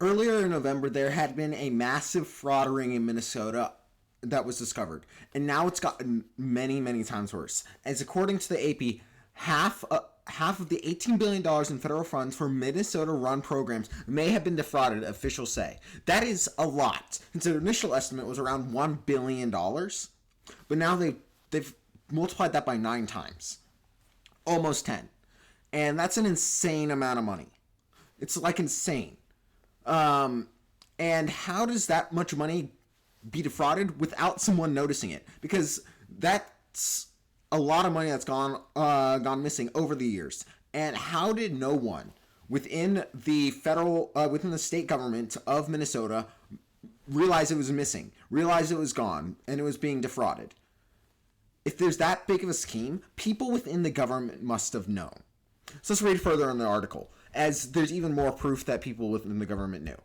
Earlier in November, there had been a massive fraud ring in Minnesota that was discovered, and now it's gotten many, many times worse. As according to the AP, half of the $18 billion in federal funds for Minnesota-run programs may have been defrauded, officials say. That is a lot, since their initial estimate was around $1 billion, but now they've multiplied that by 9 times. Almost 10. And that's an insane amount of money. It's like insane. And how does that much money be defrauded without someone noticing it? Because that's a lot of money that's gone missing over the years. And how did no one within the state government of Minnesota realize it was missing, realize it was gone, and it was being defrauded? If there's that big of a scheme, people within the government must have known. So let's read further in the article, as there's even more proof that people within the government knew.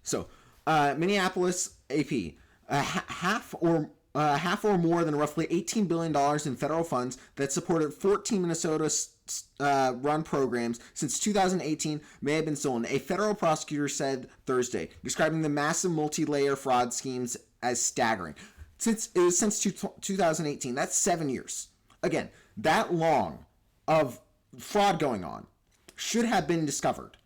So, Minneapolis AP, half or more than roughly $18 billion in federal funds that supported 14 Minnesota-run programs since 2018 may have been stolen, a federal prosecutor said Thursday, describing the massive multi-layer fraud schemes as staggering. Since 2018, that's 7 years. Again, that long of fraud going on should have been discovered.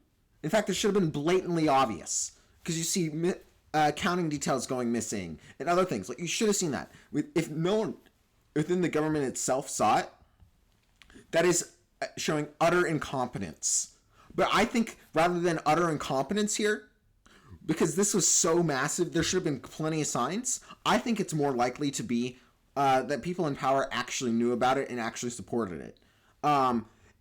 In fact, it should have been blatantly obvious, because you see accounting details going missing and other things. Like, you should have seen that. If no one within the government itself saw it, that is showing utter incompetence. But I think rather than utter incompetence here, because this was so massive, there should have been plenty of signs. I think it's more likely to be that people in power actually knew about it and actually supported it.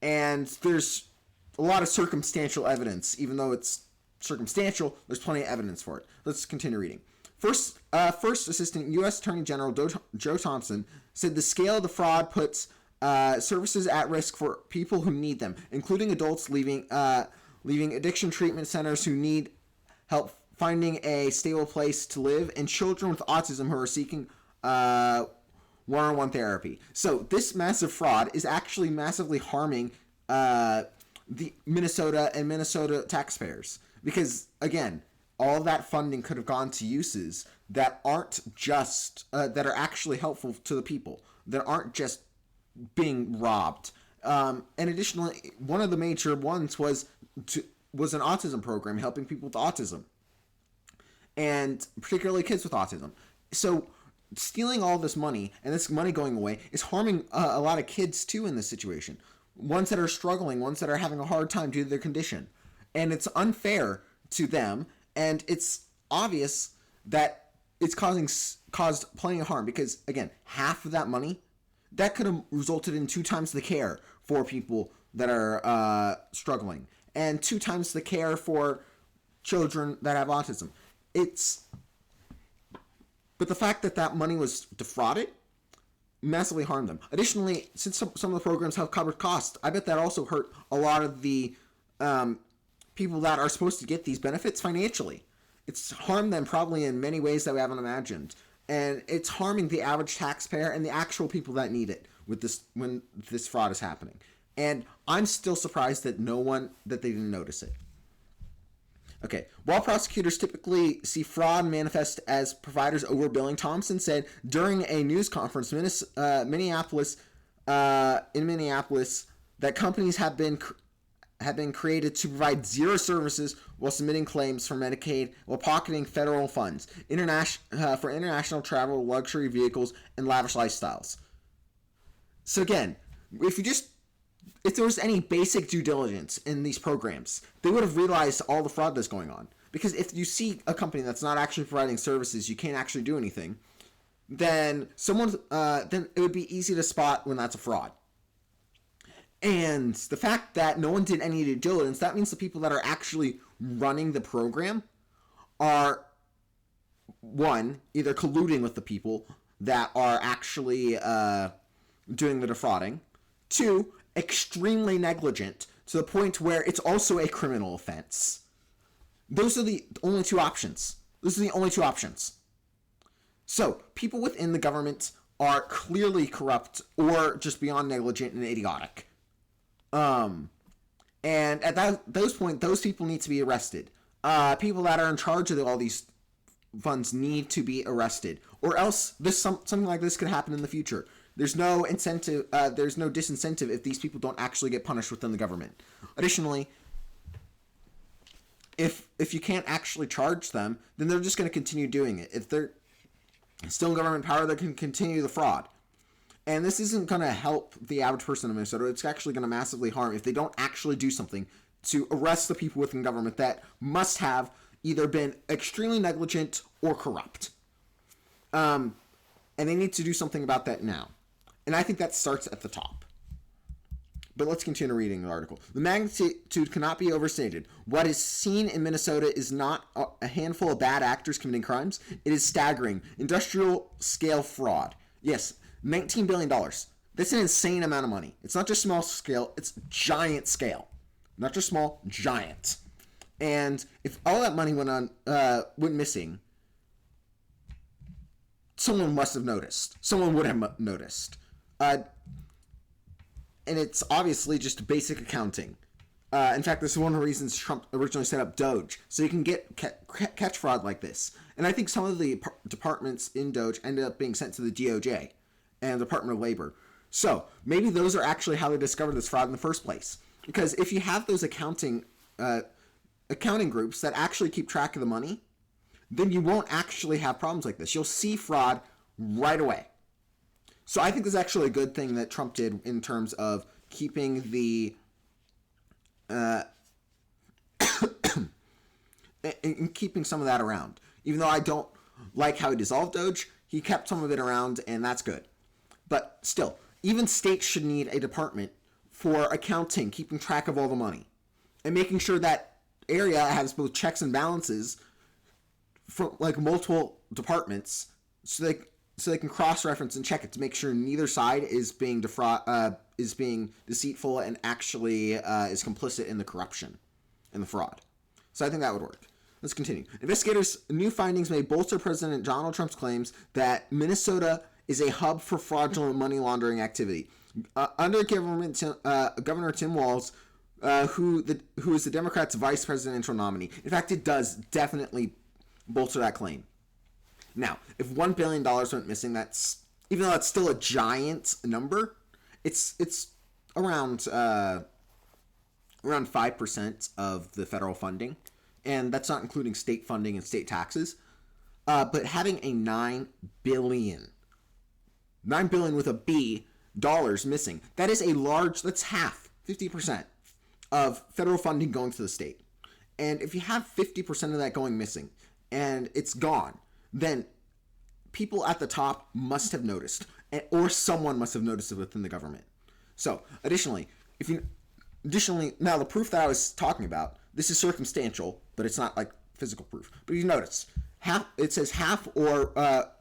And there's a lot of circumstantial evidence. Even though it's circumstantial, there's plenty of evidence for it. Let's continue reading. First Assistant U.S. Attorney General Joe Thompson said the scale of the fraud puts services at risk for people who need them, including adults leaving addiction treatment centers who need help finding a stable place to live, and children with autism who are seeking one-on-one therapy. So this massive fraud is actually massively harming the Minnesota taxpayers, because again, all that funding could have gone to uses that aren't just that are actually helpful to the people, that aren't just being robbed. And additionally, one of the major ones was an autism program helping people with autism, and particularly kids with autism. So stealing all this money and this money going away is harming a lot of kids too in this situation. Ones that are struggling, ones that are having a hard time due to their condition. And it's unfair to them, and it's obvious that it's caused plenty of harm, because again, half of that money, that could have resulted in 2 times the care for people that are struggling, and 2 times the care for children that have autism. But the fact that money was defrauded massively harmed them. Additionally, since some of the programs have covered costs, I bet that also hurt a lot of the people that are supposed to get these benefits financially. It's harmed them probably in many ways that we haven't imagined. And it's harming the average taxpayer and the actual people that need it with this when this fraud is happening. And I'm still surprised that they didn't notice it. Okay, while prosecutors typically see fraud manifest as providers overbilling, Thompson said during a news conference in Minneapolis that companies have been created to provide zero services while submitting claims for Medicaid while pocketing federal funds for international travel, luxury vehicles, and lavish lifestyles. So again, if there was any basic due diligence in these programs, they would have realized all the fraud that's going on. Because if you see a company that's not actually providing services, you can't actually do anything, then it would be easy to spot when that's a fraud. And the fact that no one did any due diligence, that means the people that are actually running the program are, one, either colluding with the people that are actually doing the defrauding, 2, extremely negligent to the point where it's also a criminal offense. Those are the only 2 options. So, people within the government are clearly corrupt or just beyond negligent and idiotic. And at those points, those people need to be arrested. people that are in charge of all these funds need to be arrested, or else something like this could happen in the future. There's no incentive. There's no disincentive if these people don't actually get punished within the government. Additionally, if you can't actually charge them, then they're just going to continue doing it. If they're still in government power, they can continue the fraud. And this isn't going to help the average person in Minnesota. It's actually going to massively harm if they don't actually do something to arrest the people within government that must have either been extremely negligent or corrupt. And they need to do something about that now. And I think that starts at the top. But let's continue reading the article. The magnitude cannot be overstated. What is seen in Minnesota is not a handful of bad actors committing crimes. It is staggering. Industrial scale fraud. Yes, $19 billion. That's an insane amount of money. It's not just small scale, it's giant scale. Not just small, giant. And if all that money went missing, someone must have noticed. Someone would have noticed. And it's obviously just basic accounting. In fact, this is one of the reasons Trump originally set up Doge, so you can catch fraud like this. And I think some of the departments in Doge ended up being sent to the DOJ and the Department of Labor. So maybe those are actually how they discovered this fraud in the first place. Because if you have those accounting groups that actually keep track of the money, then you won't actually have problems like this. You'll see fraud right away. So I think this is actually a good thing that Trump did in terms of keeping the keeping some of that around. Even though I don't like how he dissolved Doge, he kept some of it around, and that's good. But still, even states should need a department for accounting, keeping track of all the money, and making sure that area has both checks and balances from like multiple departments, so they can cross-reference and check it to make sure neither side is being deceitful and actually is complicit in the corruption and the fraud. So I think that would work. Let's continue. Investigators' new findings may bolster President Donald Trump's claims that Minnesota is a hub for fraudulent money laundering activity. Under Governor Tim Walz, who is the Democrats' vice presidential nominee. In fact, it does definitely bolster that claim. Now, if $1 billion went missing, that's, even though that's still a giant number, it's around 5% of the federal funding, and that's not including state funding and state taxes. But having a $9 billion with a B dollars missing, that is that's half, 50% of federal funding going to the state. And if you have 50% of that going missing and it's gone, then people at the top must have noticed, or someone must have noticed it within the government. So, additionally, now the proof that I was talking about, this is circumstantial, but it's not like physical proof. But you notice, it says half or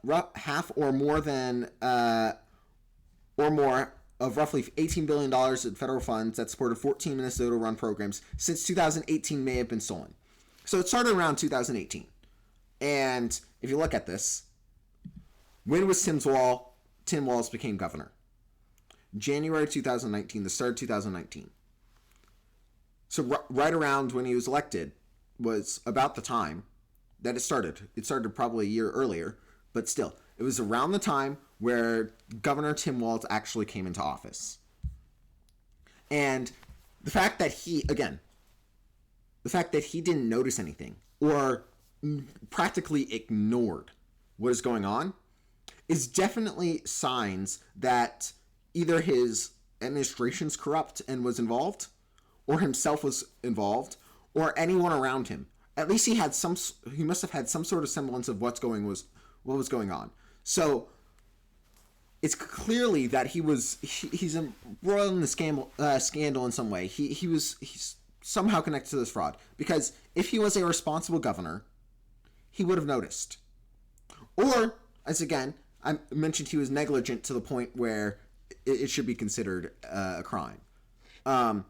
more than or more of roughly $18 billion in federal funds that supported 14 Minnesota-run programs since 2018 may have been stolen. So it started around 2018. And if you look at this, when was Tim Walz became governor? January 2019, the start of 2019. So right around when he was elected was about the time that it started. It started probably a year earlier, but still, it was around the time where Governor Tim Walz actually came into office. And the fact that he didn't notice anything or practically ignored what is going on is definitely signs that either his administration's corrupt and was involved, or himself was involved, or anyone around him. At least he must have had some sort of semblance of what was going on. So it's clearly that he's embroiled in the scandal in some way. He's somehow connected to this fraud, because if he was a responsible governor, he would have noticed. Or, as again, I mentioned, he was negligent to the point where it should be considered a crime. Or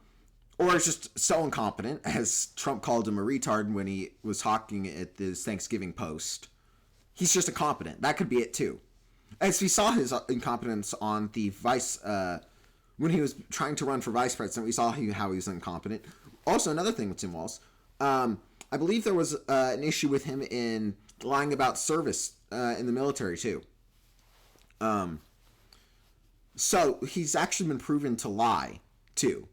is just so incompetent, as Trump called him a retard when he was talking at this Thanksgiving post. He's just incompetent. That could be it too. As we saw his incompetence on the when he was trying to run for vice president, we saw how he was incompetent. Also, another thing with Tim Walz, I believe there was an issue with him in lying about service in the military too. So he's actually been proven to lie too.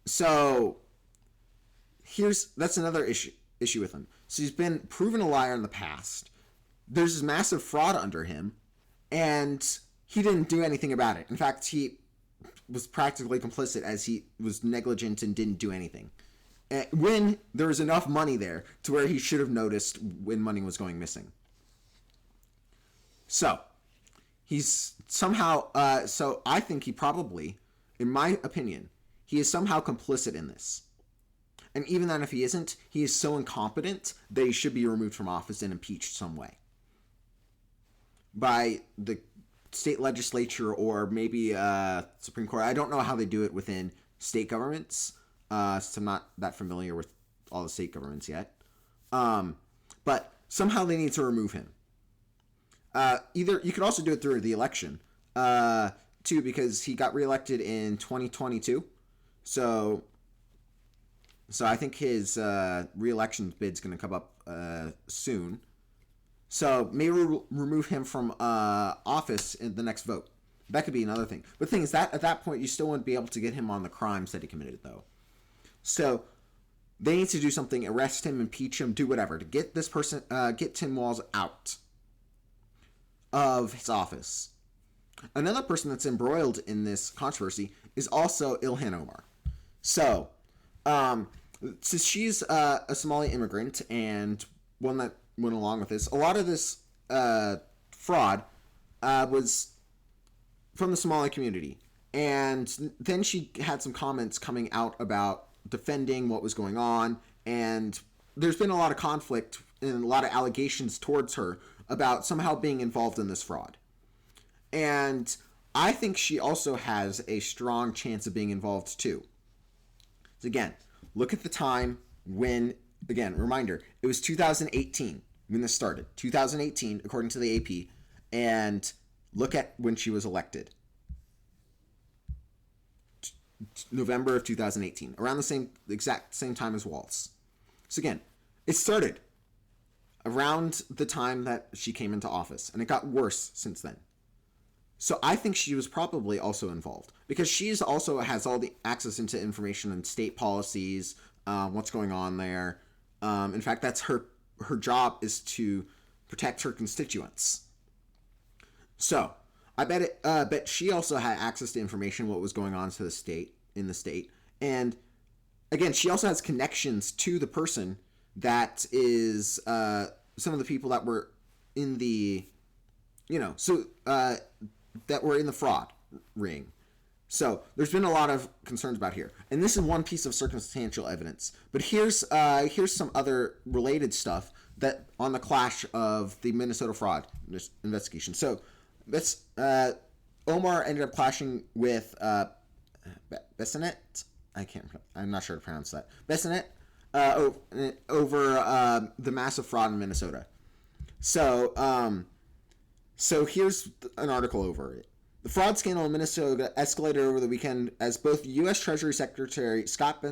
So that's another issue with him. So he's been proven a liar in the past. There's this massive fraud under him, and he didn't do anything about it. In fact, he was practically complicit, as he was negligent and didn't do anything. When there was enough money there to where he should have noticed when money was going missing. So he's somehow, so I think he probably, in my opinion, he is somehow complicit in this. And even then, if he isn't, he is so incompetent that he should be removed from office and impeached some way. By the state legislature or maybe Supreme Court. I don't know how they do it within state governments. So I'm not that familiar with all the state governments yet. But somehow they need to remove him. Either you could also do it through the election, too, because he got reelected in 2022. So I think his reelection bid's going to come up soon. So maybe remove him from office in the next vote. That could be another thing. But the thing is that at that point you still wouldn't be able to get him on the crimes that he committed, though. So they need to do something: arrest him, impeach him, do whatever to get this person, get Tim Walz out of his office. Another person that's embroiled in this controversy is also Ilhan Omar. So, since she's a Somali immigrant and one that went along with this, a lot of this fraud was from the Somali community. And then she had some comments coming out about defending what was going on. And there's been a lot of conflict and a lot of allegations towards her about somehow being involved in this fraud. And I think she also has a strong chance of being involved too. So again, look at the time when, again, reminder, it was 2018 when this started. 2018, according to the AP. And look at when she was elected. November of 2018. Around the exact same time as Walz. So again, it started around the time that she came into office. And it got worse since then. So I think she was probably also involved. Because she's also has all the access into information on state policies, what's going on there. In fact, that's her job is to protect her constituents. So I bet she also had access to information what was going on in the state, and again, she also has connections to the person that is some of the people that were in the, that were in the fraud ring. So there's been a lot of concerns about here, and this is one piece of circumstantial evidence. But here's some other related stuff that on the clash of the Minnesota fraud investigation. So that's Omar ended up clashing with Bessonette. I'm not sure to pronounce that. Bessonette over the massive fraud in Minnesota. So here's an article over it. The fraud scandal in Minnesota escalated over the weekend as both U.S. Treasury Secretary Scott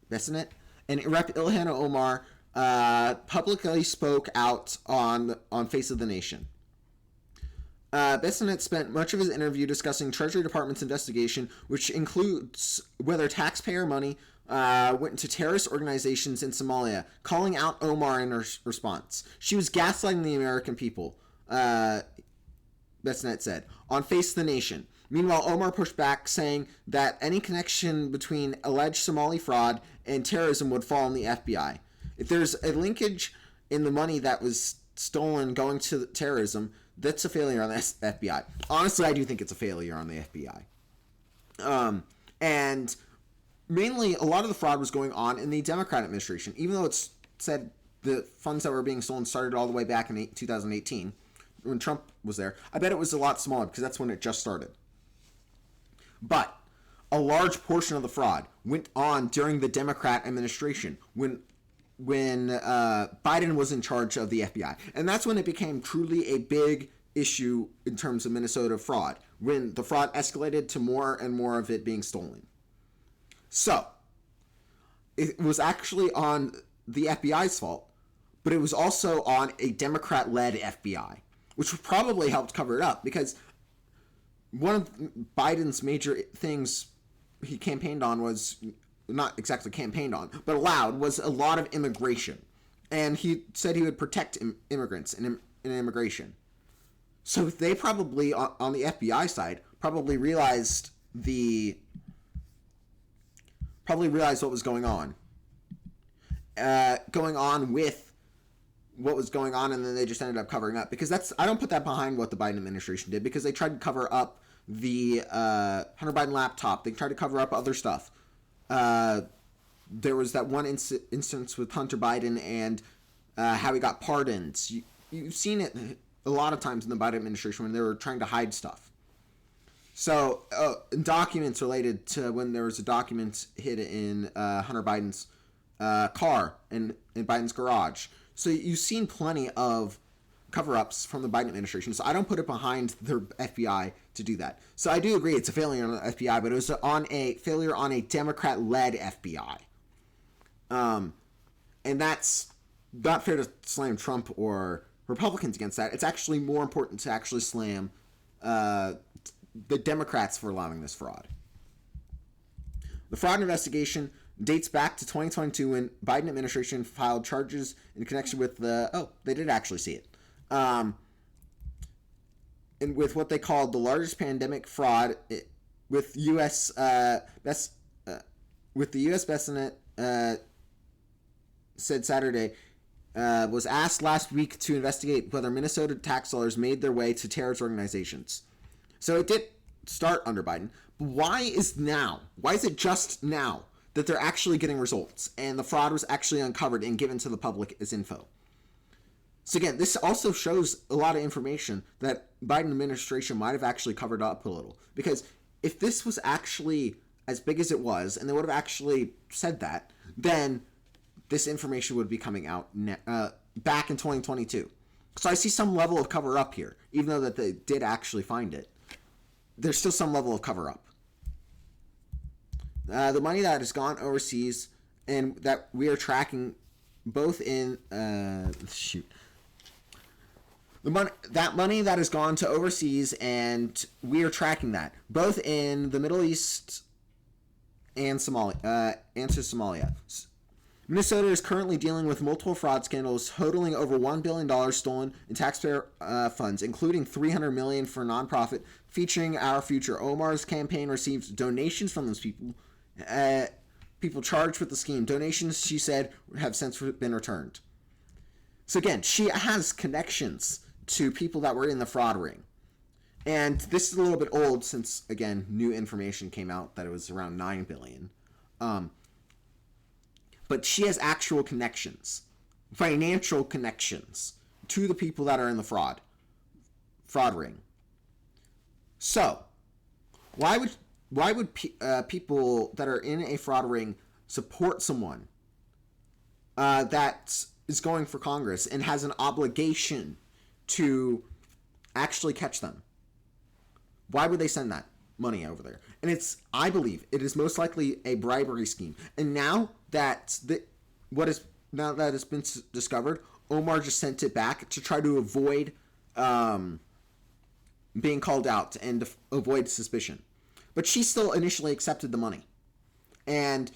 Bessonette and Rep. Ilhan Omar publicly spoke out on Face of the Nation. Bessonette spent much of his interview discussing Treasury Department's investigation, which includes whether taxpayer money went into terrorist organizations in Somalia, calling out Omar in her response. She was gaslighting the American people, Bessonette said, on Face of the Nation. Meanwhile, Omar pushed back, saying that any connection between alleged Somali fraud and terrorism would fall on the FBI. If there's a linkage in the money that was stolen going to terrorism, that's a failure on the FBI. Honestly, I do think it's a failure on the FBI. And mainly, a lot of the fraud was going on in the Democrat administration, even though it's said the funds that were being stolen started all the way back in 2018 when Trump was there. I bet it was a lot smaller because that's when it just started. But a large portion of the fraud went on during the Democrat administration when Biden was in charge of the FBI. And that's when it became truly a big issue in terms of Minnesota fraud, when the fraud escalated to more and more of it being stolen. So, it was actually on the FBI's fault, but it was also on a Democrat-led FBI, which probably helped cover it up, because one of Biden's major things he campaigned on was, not exactly campaigned on, but allowed, was a lot of immigration. And he said he would protect immigrants and immigration. So they probably, on the FBI side, probably realized what was going on. With what was going on, and then they just ended up covering up. Because I don't put that behind what the Biden administration did, because they tried to cover up the Hunter Biden laptop. They tried to cover up other stuff. There was that one instance with Hunter Biden and how he got pardoned. You've seen it a lot of times in the Biden administration when they were trying to hide stuff. So documents related to when there was a document hid in Hunter Biden's car in Biden's garage. So you've seen plenty of cover-ups from the Biden administration. So I don't put it behind the FBI to do that. So I do agree it's a failure on the FBI, but it was on a failure on a Democrat-led FBI. And that's not fair to slam Trump or Republicans against that. It's actually more important to actually slam the Democrats for allowing this fraud. The fraud investigation dates back to 2022 when Biden administration filed charges in connection with they did actually see it. And with what they called the largest pandemic fraud with the U.S. Senate said Saturday, was asked last week to investigate whether Minnesota tax dollars made their way to terrorist organizations. So it did start under Biden. But why is it just now that they're actually getting results and the fraud was actually uncovered and given to the public as info? So again, this also shows a lot of information that Biden administration might have actually covered up a little. Because if this was actually as big as it was, and they would have actually said that, then this information would be coming out back in 2022. So I see some level of cover up here, even though that they did actually find it. There's still some level of cover up. The money that has gone overseas and that we are tracking both in that money that has gone to overseas, and we are tracking that both in the Middle East and Somalia and to Somalia. Minnesota is currently dealing with multiple fraud scandals totaling over $1 billion stolen in taxpayer funds, including $300 million for a nonprofit featuring Our Future. Omar's campaign received donations from those people. People charged with the scheme. Donations, she said, have since been returned. So again, she has connections to people that were in the fraud ring. And this is a little bit old since, again, new information came out that it was around $9 billion. But she has actual connections, financial connections to the people that are in the fraud ring. So, why would people that are in a fraud ring support someone that is going for Congress and has an obligation to actually catch them? Why would they send that money over there? And I believe it is most likely a bribery scheme. And now that it's been discovered, Omar just sent it back to try to avoid being called out and avoid suspicion. But she still initially accepted the money. And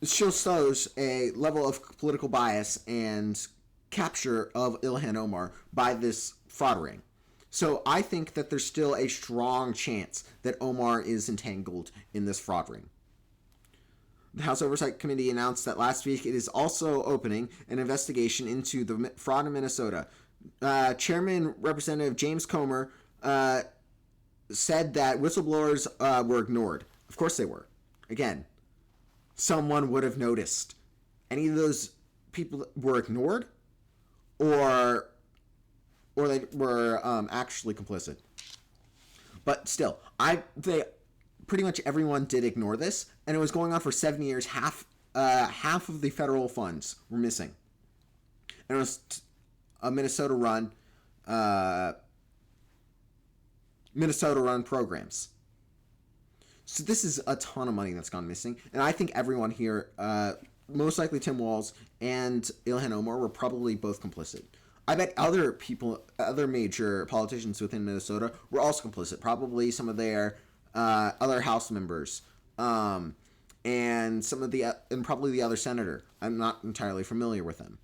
it shows a level of political bias and capture of Ilhan Omar by this fraud ring. So I think that there's still a strong chance that Omar is entangled in this fraud ring. The House Oversight Committee announced that last week it is also opening an investigation into the fraud in Minnesota. Chairman Representative James Comer said that whistleblowers were ignored. Of course they were. Again, someone would have noticed. Any of those people were ignored, or they were actually complicit. But still, pretty much everyone did ignore this, and it was going on for 7 years. Half of the federal funds were missing, and it was a Minnesota-run programs. So this is a ton of money that's gone missing, and I think everyone here most likely Tim Walz and Ilhan Omar were probably both complicit. I bet other people, other major politicians within Minnesota were also complicit. Probably some of their other House members, and some of the and probably the other senator. I'm not entirely familiar with them.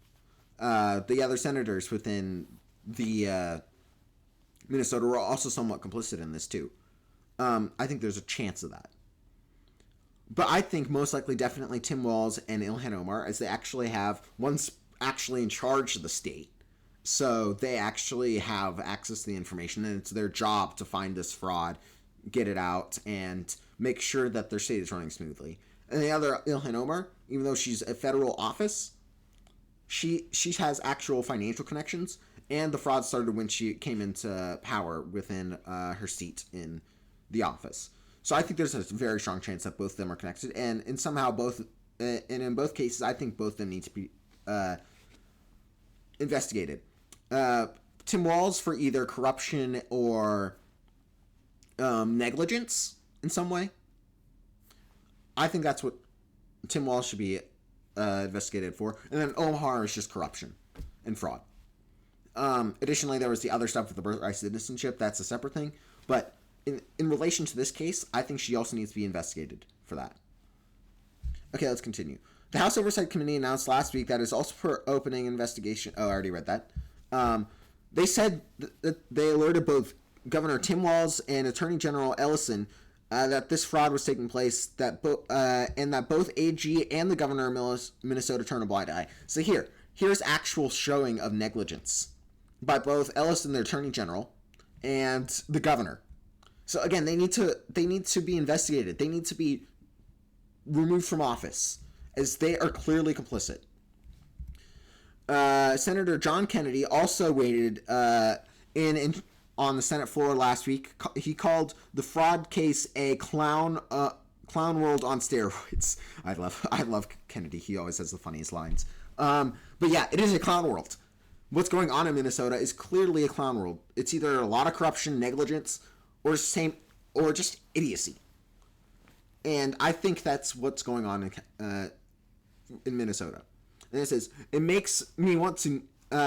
The other senators within the Minnesota were also somewhat complicit in this too. I think there's a chance of that. But I think most likely definitely Tim Walz and Ilhan Omar, as they actually have, one's actually in charge of the state. So they actually have access to the information, and it's their job to find this fraud, get it out, and make sure that their state is running smoothly. And the other, Ilhan Omar, even though she's a federal office, she has actual financial connections, and the fraud started when she came into power within her seat in the office. So I think there's a very strong chance that both of them are connected, and somehow both, and in both cases, I think both of them need to be investigated. Tim Walz for either corruption or negligence in some way. I think that's what Tim Walz should be investigated for. And then Omar is just corruption and fraud. Additionally, there was the other stuff with the birthright citizenship. That's a separate thing. But in relation to this case, I think she also needs to be investigated for that. Okay, let's continue. The House Oversight Committee announced last week that it's also for opening investigation. Oh, I already read that. They said that they alerted both Governor Tim Walz and Attorney General Ellison that this fraud was taking place, and that both AG and the governor of Minnesota turned a blind eye. So here's actual showing of negligence by both Ellison, the Attorney General, and the governor. So again, they need to be investigated. They need to be removed from office, as they are clearly complicit. Senator John Kennedy also weighed in on the Senate floor last week. He called the fraud case a clown world on steroids. I love Kennedy. He always has the funniest lines. But yeah, it is a clown world. What's going on in Minnesota is clearly a clown world. It's either a lot of corruption, negligence, or just idiocy. And I think that's what's going on in Minnesota. And it says, it makes me want to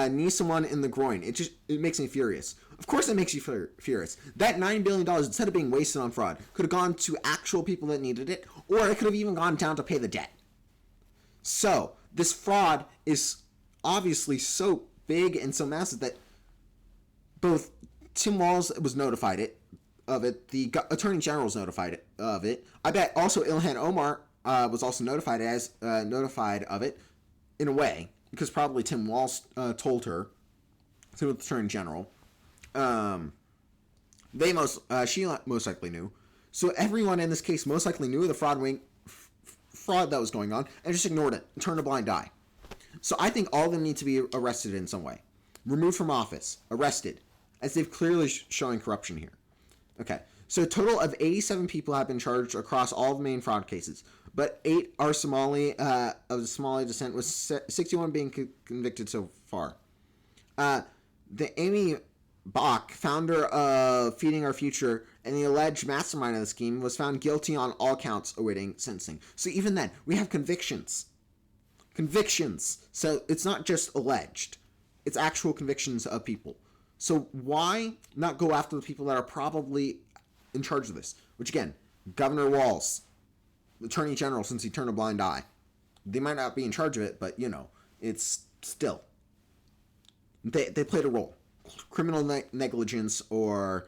knee someone in the groin. It makes me furious. Of course it makes you furious. That $9 billion, instead of being wasted on fraud, could have gone to actual people that needed it, or it could have even gone down to pay the debt. So, this fraud is obviously so big and so massive that both Tim Walz was notified of it, the Attorney General was notified of it. I bet also Ilhan Omar was also notified of it, in a way, because probably Tim Walz told her, to the Attorney General. She most likely knew. So everyone in this case most likely knew the fraud that was going on and just ignored it and turned a blind eye. So I think all of them need to be arrested in some way, removed from office, arrested, as they've clearly showing corruption here. Okay, so a total of 87 people have been charged across all the main fraud cases, but 8 are Somali of Somali descent, with 61 being convicted so far. The Amy Bach, founder of Feeding Our Future and the alleged mastermind of the scheme, was found guilty on all counts awaiting sentencing. So even then, we have convictions. So it's not just alleged. It's actual convictions of people. So why not go after the people that are probably in charge of this? Which again, Governor Walz, Attorney General, since he turned a blind eye. They might not be in charge of it, but it's still. They played a role. Criminal negligence or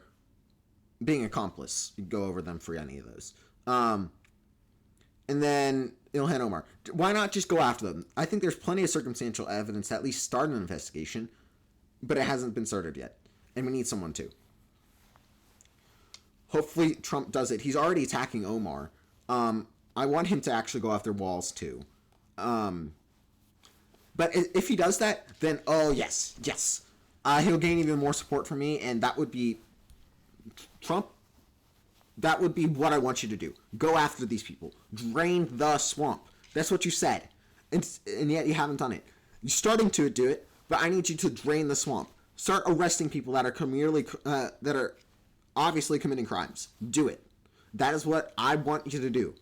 being accomplice. You go over them for any of those. And then Ilhan Omar. Why not just go after them? I think there's plenty of circumstantial evidence to at least start an investigation, but it hasn't been started yet. And we need someone to. Hopefully Trump does it. He's already attacking Omar. I want him to actually go after Walz too. But if he does that, then yes. He'll gain even more support from me, and that would be Trump. That would be what I want you to do. Go after these people. Drain the swamp. That's what you said. And yet you haven't done it. You're starting to do it, but I need you to drain the swamp. Start arresting people that are obviously committing crimes. Do it. That is what I want you to do.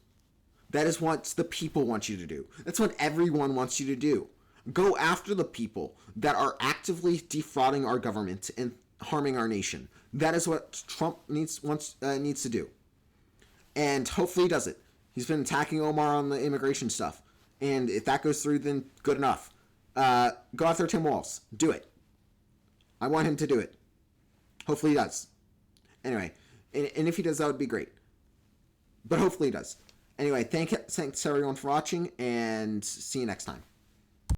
That is what the people want you to do. That's what everyone wants you to do. Go after the people that are actively defrauding our government and harming our nation. That is what Trump needs to do. And hopefully he does it. He's been attacking Omar on the immigration stuff. And if that goes through, then good enough. Go after Tim Walz. Do it. I want him to do it. Hopefully he does. Anyway, and if he does, that would be great. But hopefully he does. Anyway, thanks everyone for watching, and see you next time.